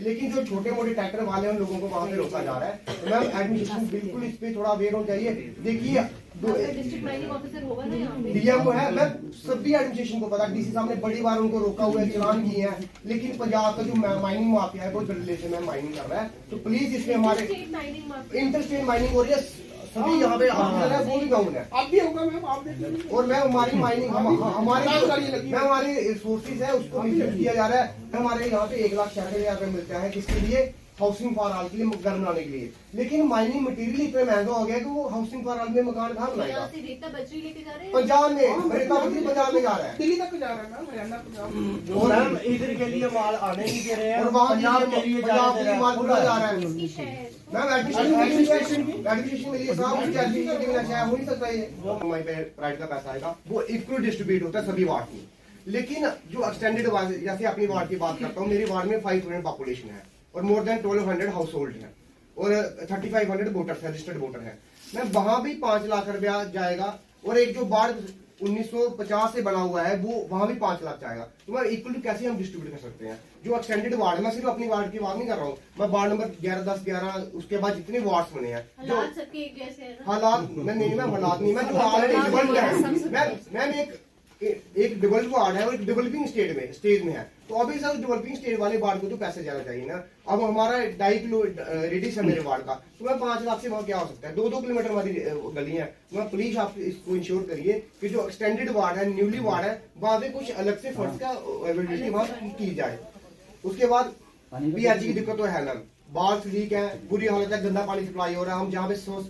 लेकिन जो छोटे मोटे ट्रैक्टर वाले उन लोगों को वहां पे रोका जा रहा है। तो मैम एडमिनिस्ट्रेशन बिल्कुल इस पे थोड़ा अवेयर होना चाहिए। देखिए डिस्ट्रिक्ट माइनिंग ऑफिसर होगा ना यहाँ पे, डीएम है, मैं सभी एडमिनिस्ट्रेशन को पता, डीसी साहब ने बड़ी बार उनको रोका हुआ है, चालान किए हैं, लेकिन पंजाब का जो माइनिंग माफिया है बहुत बड़े लेवल में माइनिंग कर रहा है। तो प्लीज इसमें हमारे इंटरस्टेट माइनिंग हो रही है, सभी यहाँ पे ऑफिसर है वो भी गाउन है, अब भी होगा मैम, आप देखिए। और मैं हमारी माइनिंग हमारे सोर्सेज है उसको मिसयूज किया जा रहा है। हमारे यहाँ पे 1,66,000 मिलता है किसके लिए, हाउसिंग फॉर ऑल के लिए, घर बनाने के लिए। लेकिन माइनिंग मटेरियल इतना महंगा हो गया कि वो हाउसिंग फॉर ऑल में मकान कहाँ बनाएगा। रेता बजरी लेके जा रहे हैं पंजाब में रेता बजरी पंजाब में जा रहा है, दिल्ली तक जा रहा है मैम, हरियाणा पंजाब। और हम इधर के लिए माल आने नहीं दे रहे हैं, और वहाँ पंजाब के लिए पंजाब के लिए माल पूरा जा रहा है। इसकी शहर मैम एडमिनिस्ट्रेशन मिली है साहब, उसकी एडमिनिस्ट्रेशन के बिना चाहे हो नहीं सकता ये। हमारे पे प्राइड का पैसा आएगा वो इक्वल डिस्ट्रीब्यूट होता है सभी वार्ड में। लेकिन जो एक्सटेंडेड वार्ड, जैसे अपनी वार्ड की बात करता हूँ, मेरी वार्ड में 500 पॉपुलेशन है और मोर देन 1200 हाउस होल्ड है और 3500 वोटर्स है, रजिस्टर्ड वोटर है। मैं वहां भी 5 लाख रुपया जाएगा, और एक जो वार्ड 1950 से बना हुआ है वो वहां भी 5 लाख जाएगा। तो मैं इक्वल कैसे हम डिस्ट्रीब्यूट कर सकते हैं। जो एक्सटेंडेड वार्ड है, मैं सिर्फ अपनी वार्ड की बात नहीं कर रहा हूँ, मैं वार्ड नंबर 11, 10, 11 उसके बाद जितने वार्ड्स बने हैं जो हालात सबके एक जैसे हैं ना। हालात मैं नहीं, मैं हालात नहीं, मैं जो ऑलरेडी डेवलप्ड है, मैं एक डेवलप्ड वार्ड है और एक डेवलपिंग स्टेज में है। तो अभी सब डेवलपिंग स्टेज वाले वार्ड को तो पैसे ज्यादा चाहिए ना। अब हमारा 2.5 किलो रेडियस है मेरे वार्ड का, तो मैं 5 लाख से वहाँ क्या हो सकता है। 2-2 किलोमीटर हमारी गली है। मैं प्लीज आप इसको इंश्योर करिए कि जो एक्सटेंडेड वार्ड है, न्यूली वार्ड है, वहाँ पे कुछ अलग से फंड्स का अवेलेबिलिटी वहाँ की जाए। उसके बाद पीएचई की दिक्कत तो है ना, बाल लीक है, बुरी हालत है, गंदा पानी सप्लाई हो रहा है। हम जहाँ पे सोर्स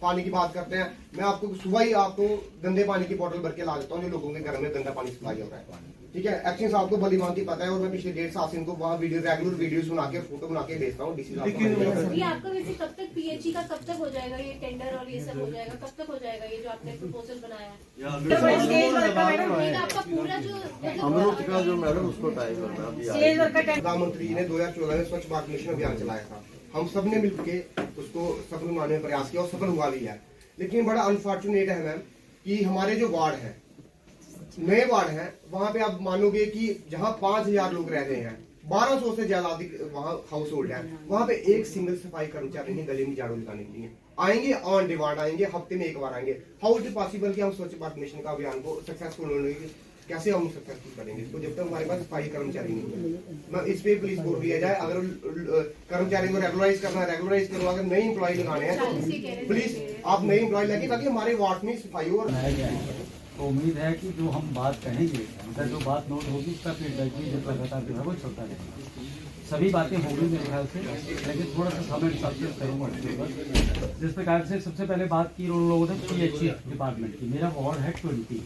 पानी की बात करते हैं, मैं आपको सुबह ही आपको गंदे पानी की बोतल भर के ला देता हूँ जो लोगों के घर में गंदा पानी सप्लाई हो रहा है। ठीक है, एक्शन साहब को भली भांति पता है, और मैं पिछले 1.5 साल से इनको वहाँ रेगुलर वीडियोस बना के फोटो बना के भेजता हूँ डीसी साहब को। ये आपका वैसे कब तक पीएचई का कब तक हो जाएगा, ये टेंडर और ये सब हो जाएगा, कब तक हो जाएगा ये जो आपने प्रपोजल बनाया है? आपका पूरा जो अमृत का जो मैडम उसको टाइम करना। प्रधानमंत्री ने 2014 में स्वच्छ भारत मिशन अभियान चलाया था, हम सब ने मिलकर उसको सफल बनाने का प्रयास किया और सफल हुआ भी है। लेकिन बड़ा अनफॉर्चुनेट है मैम कि हमारे जो वार्ड है, नए वार्ड है, वहां पे आप मानोगे कि जहां 5,000 लोग रह रहे हैं, 1200 से ज्यादा वहां हाउस होल्ड है, वहां पे एक सिंगल सफाई कर्मचारी नहीं गली में झाड़ू लगाने के लिए आएंगे। ऑन डिमांड आएंगे, हफ्ते में 1 बार आएंगे। हाउ इज पॉसिबल कि हम स्वच्छ भारत मिशन का अभियान को सक्सेसफुल होने के कैसे हम सक्सेसफुल करेंगे इसको, जब तक हमारे पास सफाई कर्मचारी नहीं है। मैं इस पे प्लीज जोर दिया जाए, अगर कर्मचारी को रेगुलराइज करना है रेगुलराइज करो, अगर नई एम्प्लॉय लगाने हैं तो प्लीज आप नई एम्प्लॉय लगे ताकि हमारे वार्ड में सफाई हो। तो उम्मीद है कि जो हम बात कहेंगे, अगर जो बात नोट होगी उसका फीडबैक भी जब लगातार जो है वो चलता रहेगा। सभी बातें होंगी मेरे ख्याल से, लेकिन थोड़ा सा समय सक्सेस करूँगा इसके ऊपर। जिस प्रकार से सबसे पहले बात की उन लोगों ने पीएचई डिपार्टमेंट की, मेरा वार्ड है 20।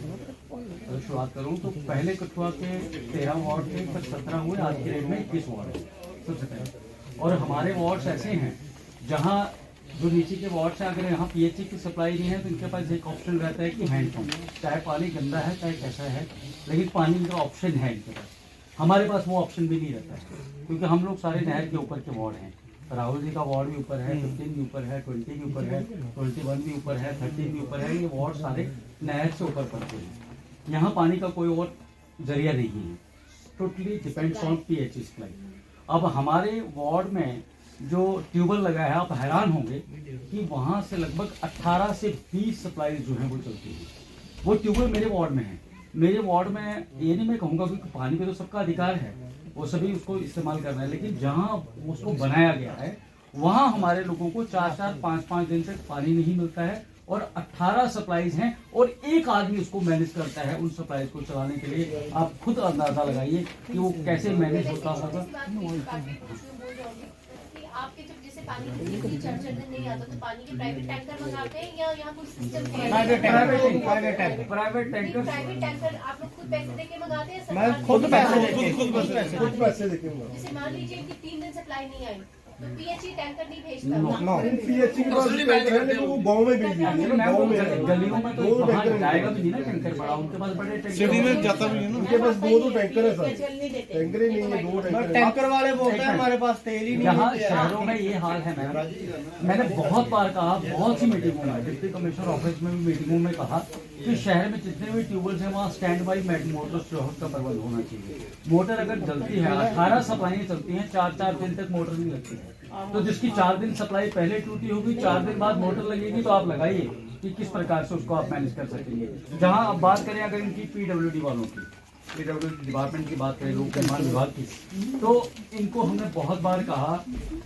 अगर शुरुआत करूँ तो पहले कठुआ के 13 वार्ड थे, फिर 17 हुए, आज की डेट में 21 वार्ड है सबसे पहले। और हमारे वार्ड्स ऐसे हैं जहाँ जो नीचे के वार्ड से अगर यहाँ पीएचई की सप्लाई नहीं है तो इनके पास एक ऑप्शन रहता है कि हैंडपम्प, चाहे पानी गंदा है चाहे कैसा है, लेकिन पानी का ऑप्शन है इनके पास। हमारे पास वो ऑप्शन भी नहीं रहता है, क्योंकि हम लोग सारे नहर के ऊपर के वार्ड हैं। राहुल जी का वार्ड भी ऊपर है, 15 भी ऊपर है, 20 भी ऊपर है, 21 भी ऊपर है, 13 भी ऊपर है। ये वार्ड सारे नहर से ऊपर पड़ते हैं। यहाँ पानी का कोई और जरिया नहीं है, totally depends on PHE supply. अब हमारे वार्ड में जो ट्यूबवेल लगा है, आप हैरान होंगे कि वहाँ से लगभग 18 से 20 सप्लाई जो है वो चलती है। वो ट्यूबवेल मेरे वार्ड में है। मेरे वार्ड में ये नहीं मैं कहूँगा कि पानी पे तो सबका अधिकार है, वो सभी उसको इस्तेमाल करना है, लेकिन जहाँ उसको बनाया गया है वहाँ हमारे लोगों को 4-4, 5-5 दिन तक पानी नहीं मिलता है, और 18 सप्लाईज हैं और एक आदमी उसको मैनेज करता है उन सप्लाईज को चलाने के लिए। आप खुद अंदाजा लगाइए कि वो कैसे मैनेज होता होगा। आपके जब जैसे पानी चढ़ नहीं आता तो पानी के प्राइवेट टैंकर मंगाते हैं या यहाँ कुछ सिस्टम प्राइवेट टैंकर आप लोग खुद पैसे देके मंगाते हैं? मैं खुद पैसे देके जैसे मान लीजिए कि 3 दिन सप्लाई नहीं आई तो पीएचई टैंकर नहीं भेजता। पीएचई वो गाँव में भेज दीजिए ना, गाँव में गलियों में तो वहाँ जाएगा भी नहीं ना टैंकर बड़ा, उनके पास बड़े सिटी में जाता भी है ना, उनके पास 2 टैंकर है सर, टैंकर ही नहीं है, 2 टैंकर। टैंकर वाले बोलते हैं हमारे पास तेल ही नहीं है। यहाँ शहरों में ये हाल है मैम। मैंने बहुत बार कहा, बहुत सी मीटिंगों में, डिप्टी कमिश्नर ऑफिस में भी मीटिंगों में कहा कि शहर में जितने भी ट्यूबवेल्स हैं वहाँ स्टैंड बाई मोटर स्टोरेज का प्रबंध होना चाहिए। मोटर अगर जलती है, 18 सप्लाई चलती हैं, 4-4 दिन तक मोटर नहीं लगती है, तो जिसकी 4 दिन सप्लाई पहले टूटी होगी, 4 दिन बाद मोटर लगेगी, तो आप लगाइए कि किस प्रकार से उसको आप मैनेज कर सकेंगे। जहाँ अब बात करें अगर इनकी PWD वालों की, PWD डिपार्टमेंट की बात करें, लोक निर्माण विभाग की, तो इनको हमने बहुत बार कहा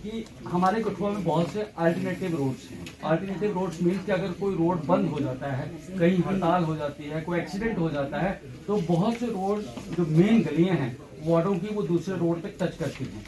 कि हमारे कठुआ में बहुत से अल्टरनेटिव रोड्स हैं। अल्टरनेटिव रोड्स मीन्स कि अगर कोई रोड बंद हो जाता है, कहीं हड़ताल हो जाती है, कोई एक्सीडेंट हो जाता है, तो बहुत से रोड जो मेन गलियां हैं वार्डों की, वो दूसरे रोड पे टच करती हैं।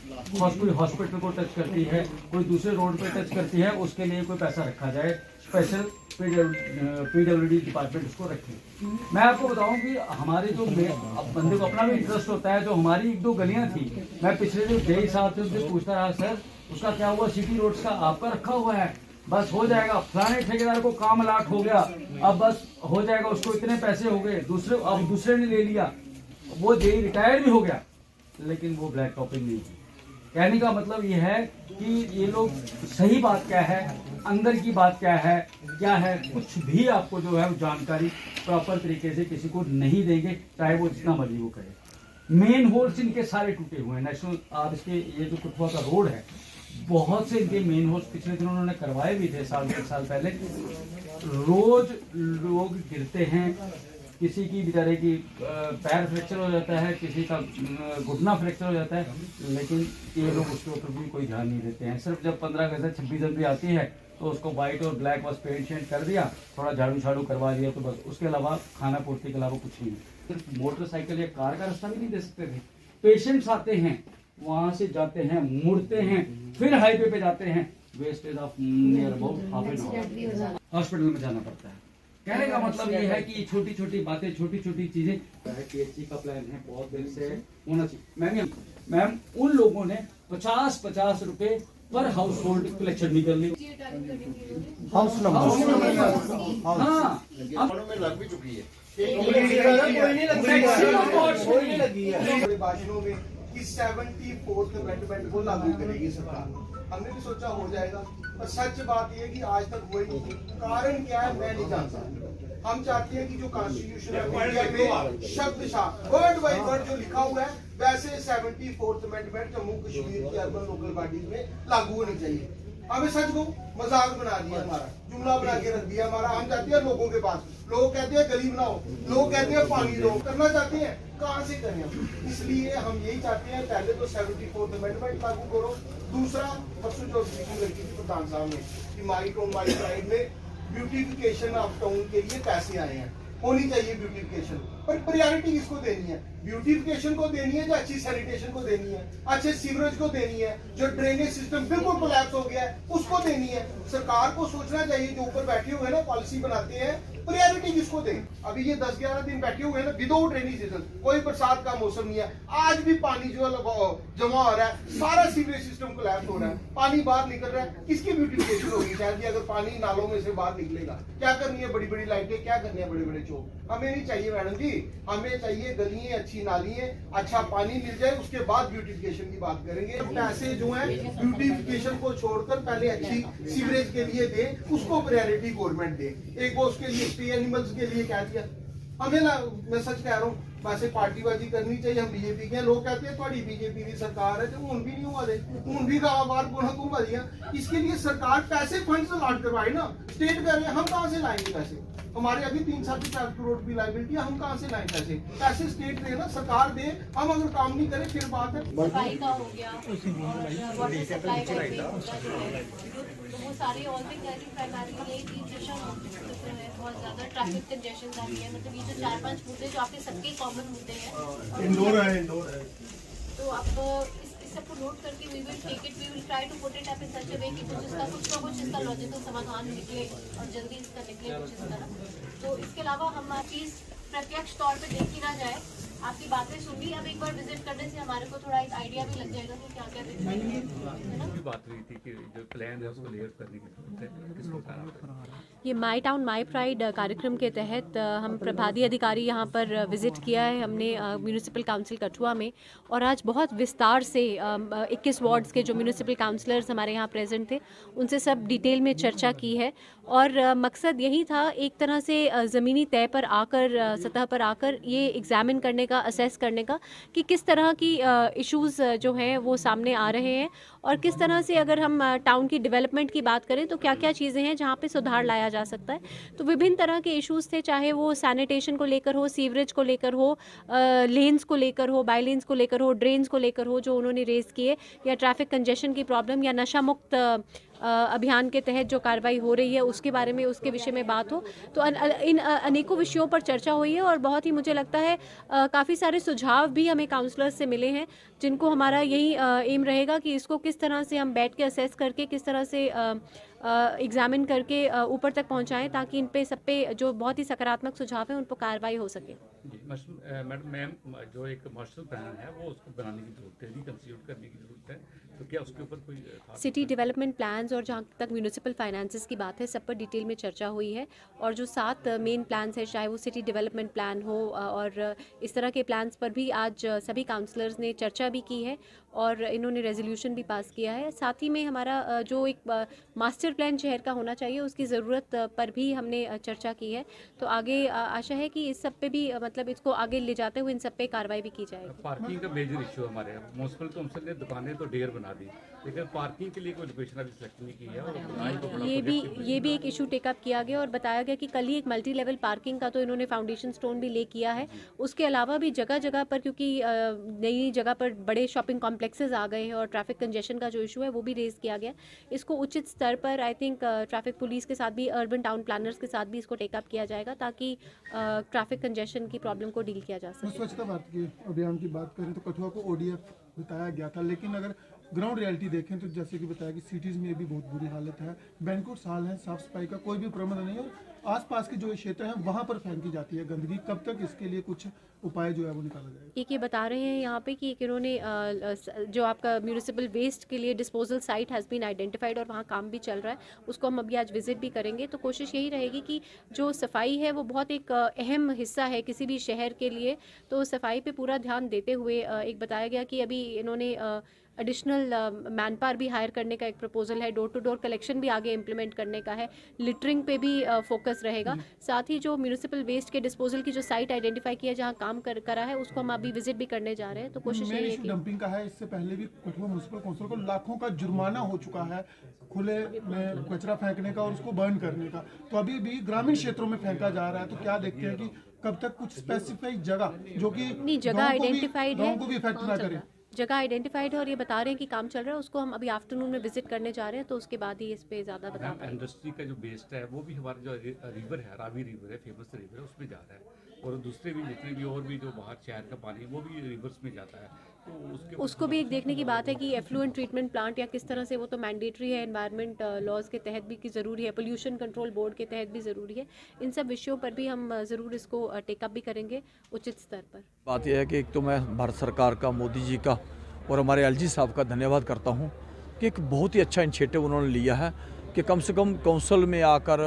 कोई हॉस्पिटल को टच करती है, कोई दूसरे रोड पे टच करती है, उसके लिए कोई पैसा रखा जाए, स्पेशल PWD डिपार्टमेंट उसको रखे। मैं आपको बताऊं कि हमारे जो अब बंदे को अपना भी इंटरेस्ट होता है, जो हमारी 1-2 गलियां थी, मैं पिछले जो DI साहब थे उनसे पूछता रहा, सर उसका क्या हुआ, सिटी रोड्स का आपका रखा हुआ है, बस हो जाएगा, फलाने ठेकेदार को काम अलाट हो गया, अब बस हो जाएगा, उसको इतने पैसे हो गए, दूसरे ने ले लिया, वो DI रिटायर्ड भी हो गया, लेकिन वो ब्लैक टॉपिंग नहीं थी। कहने का मतलब ये है कि ये लोग सही बात क्या है, अंदर की बात क्या है, कुछ भी आपको जो है वो जानकारी प्रॉपर तरीके से किसी को नहीं देंगे, चाहे वो जितना मर्जी वो करे। मेन होल्स इनके सारे टूटे हुए हैं। नेशनल आप इसके ये जो कठुआ का रोड है, बहुत से इनके मेन होल्स पिछले दिनों उन्होंने करवाए भी थे, 1 साल पहले। रोज लोग गिरते हैं, किसी की बेचारे की पैर फ्रैक्चर हो जाता है, किसी का घुटना फ्रैक्चर हो जाता है, लेकिन ये लोग उसके ऊपर भी कोई ध्यान नहीं देते हैं। सिर्फ जब 15 अगस्त 26 जनवरी आती है तो उसको वाइट और ब्लैक बस पेंट शेंट कर दिया, थोड़ा झाड़ू झाड़ू करवा दिया, तो बस उसके अलावा खाना पूर्ति के अलावा कुछ नहीं। सिर्फ मोटरसाइकिल या कार का रास्ता भी नहीं दे सकते थे। पेशेंट्स आते हैं, वहां से जाते हैं, मुड़ते हैं, फिर हाईवे पे जाते हैं, wastage of near about half an hour hospital में जाना पड़ता है। कहने का मतलब ये है कि छोटी छोटी बातें, छोटी छोटी चीजें, PHC का प्लान है बहुत दिन से होना चाहिए। मैम उन लोगों ने 50-50 रुपए पर हाउस होल्ड कलेक्शन भी कर ली। हाउस नंबर हाँ, में लग भी चुकी है। बड़े भाषणों में कि 74th अमेंडमेंट को लागू करेगी सरकार। हमने भी सोचा हो जाएगा, पर सच बात यह है कि आज तक हुआ ही नहीं। कारण क्या है मैं नहीं जानता। हम चाहते हैं कि जो कॉन्स्टिट्यूशन ऑफ इंडिया में शब्दशाह वर्ड बाय वर्ड जो लिखा हुआ है, वैसे 74th अमेंडमेंट जम्मू कश्मीर की अर्बन लोकल बॉडीज में लागू होनी चाहिए। हमें सच को मजाक बना दिया, हमारा जुमला बना के रख दिया हमारा। हम चाहते हैं लोगों के पास, लोग कहते हैं गली बनाओ, लोग कहते हैं पानी दो, करना चाहते हैं, कहां से करें हम? इसलिए हम यही चाहते हैं, पहले तो 74th अमेंडमेंट लागू करो। दूसरा, परसों जो मीटिंग लगी थी प्रधान साहब ने कि माई टाउन माई प्राइड में ब्यूटिफिकेशन ऑफ टाउन के लिए पैसे आए हैं, होनी चाहिए ब्यूटिफिकेशन, पर प्रायोरिटी किसको देनी है? ब्यूटिफिकेशन को देनी है, जो अच्छी सैनिटेशन को देनी है, अच्छे सीवरेज को देनी है, जो ड्रेनेज सिस्टम बिल्कुल कोलैप्स हो गया है उसको देनी है। सरकार को सोचना चाहिए, जो ऊपर बैठे हुए हैं ना पॉलिसी बनाते हैं, प्रायोरिटी किसको दें? अभी ये 10-11 दिन बैठे हुए हैं ना विदाउट रेनी सीजन, कोई बरसात का मौसम नहीं है, आज भी पानी जो जमा हो रहा है, सारा सीवरेज सिस्टम कोलैप्स हो रहा है, पानी बाहर निकल रहा है। किसकी ब्यूटिफिकेशन होगी? शायद अगर पानी नालों में से बाहर निकलेगा, क्या करनी है? बड़ी बड़ी लाइटें, क्या करनी है? बड़े बड़े चौक। हमें नहीं चाहिए मैडम जी, हमें चाहिए गलियां, अच्छी नालियां, अच्छा पानी मिल जाए, उसके बाद ब्यूटिफिकेशन की बात करेंगे। पैसे जो है ब्यूटिफिकेशन को छोड़कर पहले अच्छी सीवरेज के लिए दे, उसको प्रायोरिटी गवर्नमेंट दे। एक वो उसके लिए स्टे एनिमल्स के लिए कह दिया हमें ना, मैं सच कह रहा हूँ, वैसे पार्टीबाजी करनी चाहिए। हम बीजेपी के लोग कहते हैं थोड़ी बीजेपी की सरकार है, तो हूं भी नहीं हुआ दे, हूं भी बार हुकूम दिया। इसके लिए सरकार पैसे फंड अलॉट करवाए ना, स्टेट कर रहे हैं, हम कहाँ से लाएंगे पैसे? हमारे अभी 3-4 करोड़ की लाइबिलिटी है, हम कहाँ से लाएं पैसे? पैसे स्टेट दे ना, सरकार दे, हम अगर काम नहीं करें फिर बात है। सफाई का हो गया और वाटर सप्लाई का भी जो है, तो वो सारी all thing I think primary यही 3 सेशन है। बहुत ज्यादा ट्रैफिक कंजेशन आ रही है, मतलब ये जो 4-5 मुद्दे जो आपके सबके कॉमन मुद्दे हैं, इंडोर है, तो आप इस सबको नोट करके we will take it, we will try to put it up in such a way कि कुछ ना कुछ इसका लॉजिकल समाधान निकले और जल्दी इसका निकले कुछ इस तरह। तो इसके अलावा हमारी चीज प्रत्यक्ष तौर पे देखी ना जाए, आपकी बातें सुनी, अब एक बार विजिट करने से हमारे को थोड़ा एक आइडिया भी लग जाएगा कि क्या क्या है ना। बात हुई थी कि जो प्लान है उसको लेयर करने की जरूरत है, किस प्रकार ये माई टाउन माई प्राइड कार्यक्रम के तहत हम प्रभारी अधिकारी यहाँ पर विजिट किया है हमने म्यूनिसिपल काउंसिल कठुआ में, और आज बहुत विस्तार से 21 वार्ड्स के जो म्यूनिसिपल काउंसलर्स हमारे यहाँ प्रेजेंट थे उनसे सब डिटेल में चर्चा की है। और मकसद यही था एक तरह से ज़मीनी तय पर आकर, सतह पर आकर ये एग्ज़ामिन करने का, असेस करने का कि किस तरह की इश्यूज़ जो हैं वो सामने आ रहे हैं, और किस तरह से अगर हम टाउन की डेवलपमेंट की बात करें तो क्या क्या चीज़ें हैं जहाँ पे सुधार लाया जा सकता है। तो विभिन्न तरह के इश्यूज़ थे, चाहे वो सैनिटेशन को लेकर हो, सीवरेज को लेकर हो, लेन्स को लेकर हो, बाई लेन्स को लेकर हो, ड्रेन्स को लेकर हो जो उन्होंने रेज़ किए, या ट्रैफिक कंजेशन की प्रॉब्लम, या नशा मुक्त अभियान के तहत जो कार्रवाई हो रही है उसके बारे में, उसके विषय में बात हो। तो इन अनेकों विषयों पर चर्चा हुई है, और बहुत ही मुझे लगता है काफ़ी सारे सुझाव भी हमें काउंसलर्स से मिले हैं, जिनको हमारा यही एम रहेगा कि इसको किस तरह से हम बैठ के असेस करके, किस तरह से एग्जामिन करके ऊपर तक पहुंचाएं, ताकि इन पे सब पे जो बहुत ही सकारात्मक सुझाव हैं उन पर कार्रवाई हो सके। मैडम मैम, जो एक मास्टर प्लान है वो उसको बनाने की जरूरत है, रिकंसिडर करने की जरूरत है, तो क्या उसके ऊपर कोई सिटी डेवलपमेंट प्लान्स और जहाँ तक म्यूनिसिपल फाइनेंसेस की बात है सब पर डिटेल में चर्चा हुई है, और जो 7 मेन प्लान्स हैं, चाहे वो सिटी डेवलपमेंट प्लान हो और इस तरह के प्लान्स पर भी आज सभी काउंसलर्स ने चर्चा भी की है और इन्होंने रेजोल्यूशन भी पास किया है। साथ ही में हमारा जो एक मास्टर प्लान शहर का होना चाहिए उसकी ज़रूरत पर भी हमने चर्चा की है। तो आगे आशा है कि इस सब पे भी मतलब इसको आगे ले जाते हुए इन सब पे कार्रवाई भी की जाएगी। पार्किंग का मेजर इशू हमारे म्यूनसिपल काउंसिल ने दुकानें तो ढेर बना दी, लेकिन पार्किंग के लिए कोई लोकेशन अभी सिलेक्ट नहीं की है, और ये भी एक इशू टेकअप किया गया और बताया गया कि कल ही एक मल्टी लेवल पार्किंग का तो इन्होंने फाउंडेशन स्टोन भी ले किया है। उसके अलावा भी जगह जगह पर, क्योंकि नई जगह पर बड़े शॉपिंग कॉम्प्लेक्सेस आ गए हैं और ट्रैफिक कंजेशन का जो इशू है वो भी रेज किया गया, इसको उचित स्तर पर आई थिंक ट्रैफिक पुलिस के साथ भी, अर्बन टाउन प्लानर्स के साथ भी इसको टेकअप किया जाएगा, ताकि ट्रैफिक कंजेशन की प्रॉब्लम को डील किया जा सके। स्वच्छता भारत के अभियान की बात करें तो कठुआ को ODF बताया गया था, लेकिन अगर ग्राउंड रियलिटी देखें तो जैसे कि बताया कि सिटीज़ में भी बहुत बुरी हालत है, बैंकुट हाल है, साफ सफाई का कोई भी प्रबंध नहीं है, और आसपास के जो क्षेत्र हैं वहाँ पर फेंकी जाती है गंदगी। कब तक इसके लिए कुछ उपाय जो है वो निकाला जाएगा? एक ये बता रहे हैं यहाँ पे कि इन्होंने जो आपका म्यूनिसिपल वेस्ट के लिए disposal site has been identified और वहाँ काम भी चल रहा है, उसको हम अभी आज विजिट भी करेंगे। तो कोशिश यही रहेगी कि जो सफाई है वो बहुत एक अहम हिस्सा है किसी भी शहर के लिए, तो सफाई पे पूरा ध्यान देते हुए एक बताया गया कि अभी इन्होंने एडिशनल मैन पावर भी हायर करने का एक प्रपोजल है, डोर टू डोर कलेक्शन भी आगे इम्प्लीमेंट करने का है, लिटरिंग पे भी फोकस रहेगा। साथ ही जो म्यूनिसिपल वेस्ट के डिस्पोजल की जो साइट आइडेंटिफाई किया जहां काम करा है उसको हम अभी विजिट भी करने जा रहे हैं। तो कोशिश यही है कि डंपिंग का है, इससे पहले भी कठुआ म्युनिसिपल काउंसिल को लाखों का जुर्माना हो चुका है खुले में कचरा फेंकने का और उसको बर्न करने का, तो अभी भी ग्रामीण क्षेत्रों में फेंका जा रहा है। तो क्या देखते हैं कि कब तक कुछ स्पेसिफाइड जगह जो कि नहीं, जगह आइडेंटिफाइड है, को भी इफेक्ट ना करे, जगह आइडेंटिफाइड है और ये बता रहे हैं कि काम चल रहा है, उसको हम अभी आफ्टरनून में विजिट करने जा रहे हैं, तो उसके बाद ही इस पे ज़्यादा बता पाएंगे। इंडस्ट्री का जो वेस्ट है वो भी हमारा जो रिवर है, रावी रिवर है, फेमस रिवर है, उसमें जा रहा है, और दूसरे भी जितने भी और भी जो बाहर शहर का पानी वो भी रिवर्स में जाता है, तो उसको भी एक देखने की बात है कि एफ्लुएंट ट्रीटमेंट प्लांट या किस तरह से, वो तो मैंडेटरी है एनवायरनमेंट लॉज के तहत भी कि ज़रूरी है, पोल्यूशन कंट्रोल बोर्ड के तहत भी ज़रूरी है। इन सब विषयों पर भी हम ज़रूर इसको टेकअप भी करेंगे उचित स्तर पर। बात यह है कि एक तो मैं भारत सरकार का, मोदी जी का और हमारे LG साहब का धन्यवाद करता हूं कि एक बहुत ही अच्छा इनिशिएटिव उन्होंने लिया है कि कम से कम काउंसिल में आकर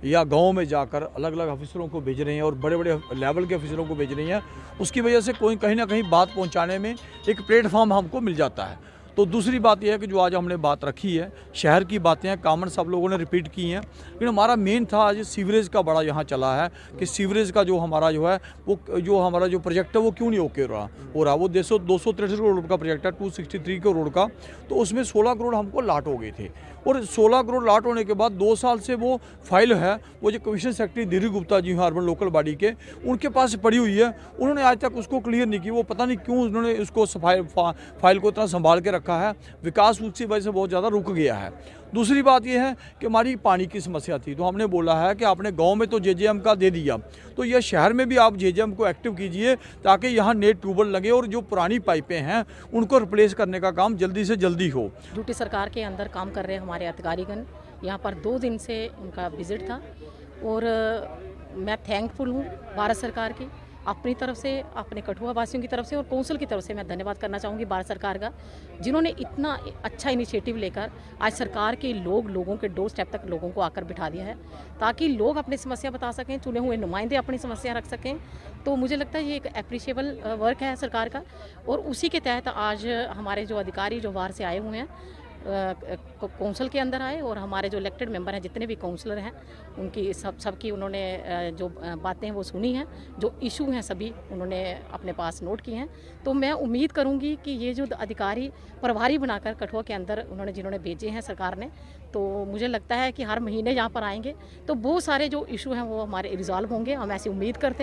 या गांव में जाकर अलग अलग ऑफिसरों को भेज रहे हैं और बड़े बड़े लेवल के ऑफिसरों को भेज रही हैं। उसकी वजह से कोई कहीं ना कहीं बात पहुंचाने में एक प्लेटफॉर्म हमको मिल जाता है। तो दूसरी बात यह है कि जो आज हमने बात रखी है, शहर की बातें हैं, कॉमन सब लोगों ने रिपीट की हैं, लेकिन हमारा मेन था आज सीवरेज का बड़ा यहाँ चला है कि सीवरेज का जो हमारा जो है वो जो हमारा जो प्रोजेक्ट है वो क्यों नहीं ओके हो रहा। वो 263 करोड़ का प्रोजेक्ट है, 263 करोड़ का, तो उसमें 16 करोड़ हमको लाट हो गए थे, और 16 करोड़ लाट होने के बाद 2 साल से वो फाइल है, वो जो कमीशन सेक्रेटरी धीरू गुप्ता जी हैं अर्बन लोकल बॉडी के, उनके पास पड़ी हुई है, उन्होंने आज तक उसको क्लियर नहीं की। वो पता नहीं क्यों उन्होंने उसको फाइल को इतना संभाल के रखा है, विकास उसकी वजह से बहुत ज़्यादा रुक गया है। दूसरी बात यह है कि हमारी पानी की समस्या थी, तो हमने बोला है कि आपने गांव में तो JJM का दे दिया, तो यह शहर में भी आप JJM को एक्टिव कीजिए ताकि यहाँ नेट ट्यूबवेल लगे और जो पुरानी पाइपें हैं उनको रिप्लेस करने का काम जल्दी से जल्दी हो। ड्यूटी सरकार के अंदर काम कर रहे हैं हमारे अधिकारीगण, यहाँ पर 2 दिन से उनका विजिट था, और मैं थैंकफुल हूँ भारत सरकार की अपनी तरफ से, अपने कठुआ वासियों की तरफ से और कौंसिल की तरफ से मैं धन्यवाद करना चाहूँगी भारत सरकार का, जिन्होंने इतना अच्छा इनिशिएटिव लेकर आज सरकार के लोगों के डोर स्टेप तक लोगों को आकर बिठा दिया है, ताकि लोग अपनी समस्या बता सकें, चुने हुए नुमाइंदे अपनी समस्या रख सकें। तो मुझे लगता है ये एक एप्रिशिएबल वर्क है सरकार का, और उसी के तहत आज हमारे जो अधिकारी जो बाहर से आए हुए हैं कौंसिल के अंदर आए, और हमारे जो इलेक्टेड मेंबर हैं, जितने भी काउंसलर हैं, उनकी सबकी उन्होंने जो बातें हैं वो सुनी हैं, जो इशू हैं सभी उन्होंने अपने पास नोट किए हैं। तो मैं उम्मीद करूंगी कि ये जो अधिकारी प्रभारी बनाकर कठुआ के अंदर जिन्होंने भेजे हैं सरकार ने, तो मुझे लगता है कि हर महीने यहाँ पर आएंगे तो बहुत सारे जो इशू हैं वो हमारे रिजॉल्व होंगे, हम ऐसी उम्मीद करते हैं।